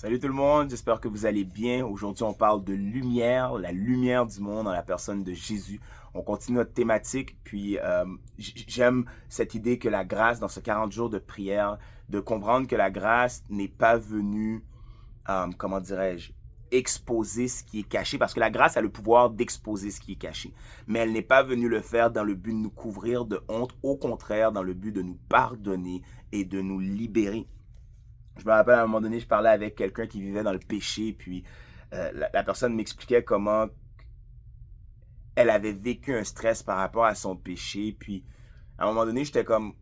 Salut tout le monde, j'espère que vous allez bien. Aujourd'hui, on parle de lumière, la lumière du monde dans la personne de Jésus. On continue notre thématique, puis j'aime cette idée que la grâce, dans ce 40 jours de prière, de comprendre que la grâce n'est pas venue, comment dirais-je, exposer ce qui est caché, parce que la grâce a le pouvoir d'exposer ce qui est caché. Mais elle n'est pas venue le faire dans le but de nous couvrir de honte, au contraire, dans le but de nous pardonner et de nous libérer. Je me rappelle à un moment donné, je parlais avec quelqu'un qui vivait dans le péché, puis la personne m'expliquait comment elle avait vécu un stress par rapport à son péché, puis à un moment donné, j'étais comme,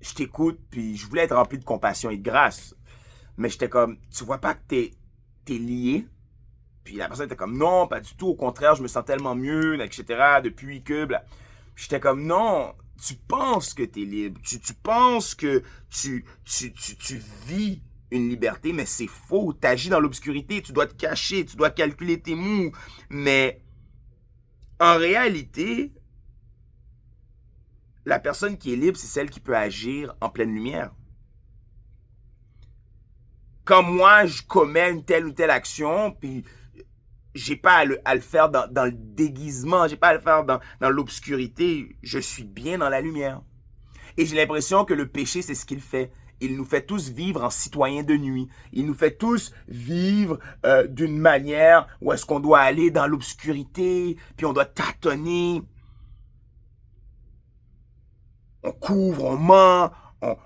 je t'écoute, puis je voulais être rempli de compassion et de grâce, mais j'étais comme, tu vois pas que t'es lié? Puis la personne était comme, non, pas du tout, au contraire, je me sens tellement mieux, etc., depuis que, bla. J'étais comme, non, tu penses que tu es libre, tu penses que tu vis une liberté, mais c'est faux, tu agis dans l'obscurité, tu dois te cacher, tu dois calculer tes mots, mais en réalité, la personne qui est libre, c'est celle qui peut agir en pleine lumière. Quand moi, je commets une telle ou telle action, puis j'ai pas à le faire dans le déguisement, j'ai pas à le faire dans l'obscurité, je suis bien dans la lumière. Et j'ai l'impression que le péché, c'est ce qu'il fait. Il nous fait tous vivre en citoyens de nuit. Il nous fait tous vivre d'une manière où est-ce qu'on doit aller dans l'obscurité, puis on doit tâtonner. On couvre, on ment,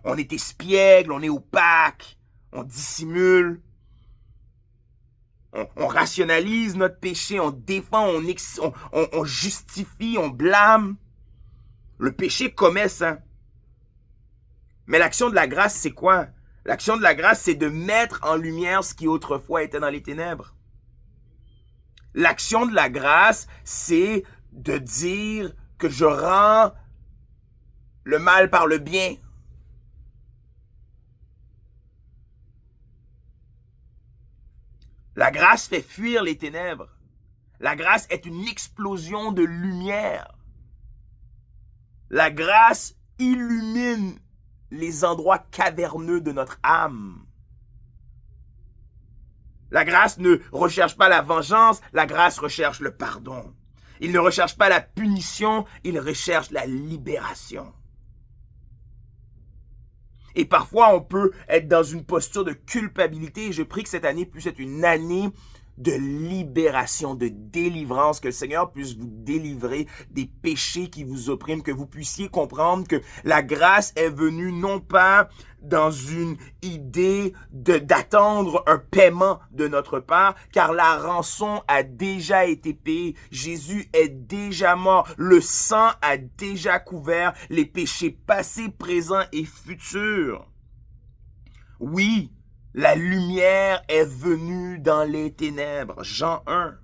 on est espiègle, on est opaque, on dissimule. On rationalise notre péché, on défend, on justifie, on blâme. Le péché commet ça. Mais l'action de la grâce, c'est quoi? L'action de la grâce, c'est de mettre en lumière ce qui autrefois était dans les ténèbres. L'action de la grâce, c'est de dire que je rends le mal par le bien. La grâce fait fuir les ténèbres. La grâce est une explosion de lumière. La grâce illumine les endroits caverneux de notre âme. La grâce ne recherche pas la vengeance, la grâce recherche le pardon. Il ne recherche pas la punition, il recherche la libération. Et parfois, on peut être dans une posture de culpabilité. Et je prie que cette année puisse être une année de libération, de délivrance, que le Seigneur puisse vous délivrer des péchés qui vous oppriment, que vous puissiez comprendre que la grâce est venue non pas dans une idée d'attendre un paiement de notre part, car la rançon a déjà été payée. Jésus est déjà mort. Le sang a déjà couvert les péchés passés, présents et futurs. Oui, la lumière est venue dans les ténèbres. Jean 1.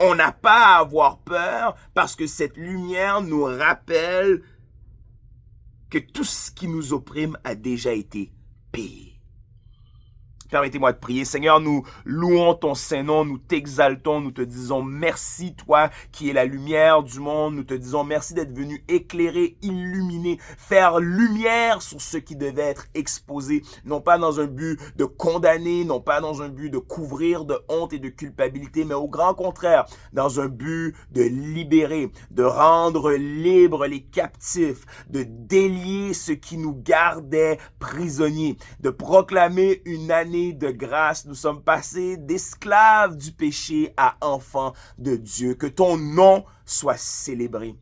On n'a pas à avoir peur parce que cette lumière nous rappelle que tout ce qui nous opprime a déjà été payé. Permettez-moi de prier. Seigneur, nous louons ton Saint-Nom, nous t'exaltons, nous te disons merci, toi qui es la lumière du monde. Nous te disons merci d'être venu éclairer, illuminer, faire lumière sur ce qui devait être exposé, non pas dans un but de condamner, non pas dans un but de couvrir de honte et de culpabilité, mais au grand contraire, dans un but de libérer, de rendre libres les captifs, de délier ce qui nous gardait prisonniers, de proclamer une année de grâce. Nous sommes passés d'esclaves du péché à enfants de Dieu. Que ton nom soit célébré.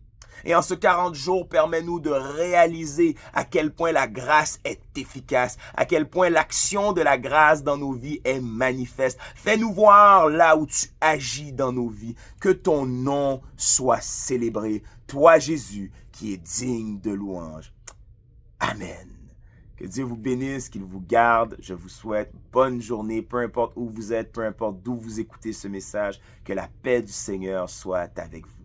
Et en ce 40 jours, permets-nous de réaliser à quel point la grâce est efficace, à quel point l'action de la grâce dans nos vies est manifeste. Fais-nous voir là où tu agis dans nos vies. Que ton nom soit célébré. Toi, Jésus, qui est digne de louange. Amen. Que Dieu vous bénisse, qu'il vous garde. Je vous souhaite bonne journée, peu importe où vous êtes, peu importe d'où vous écoutez ce message. Que la paix du Seigneur soit avec vous.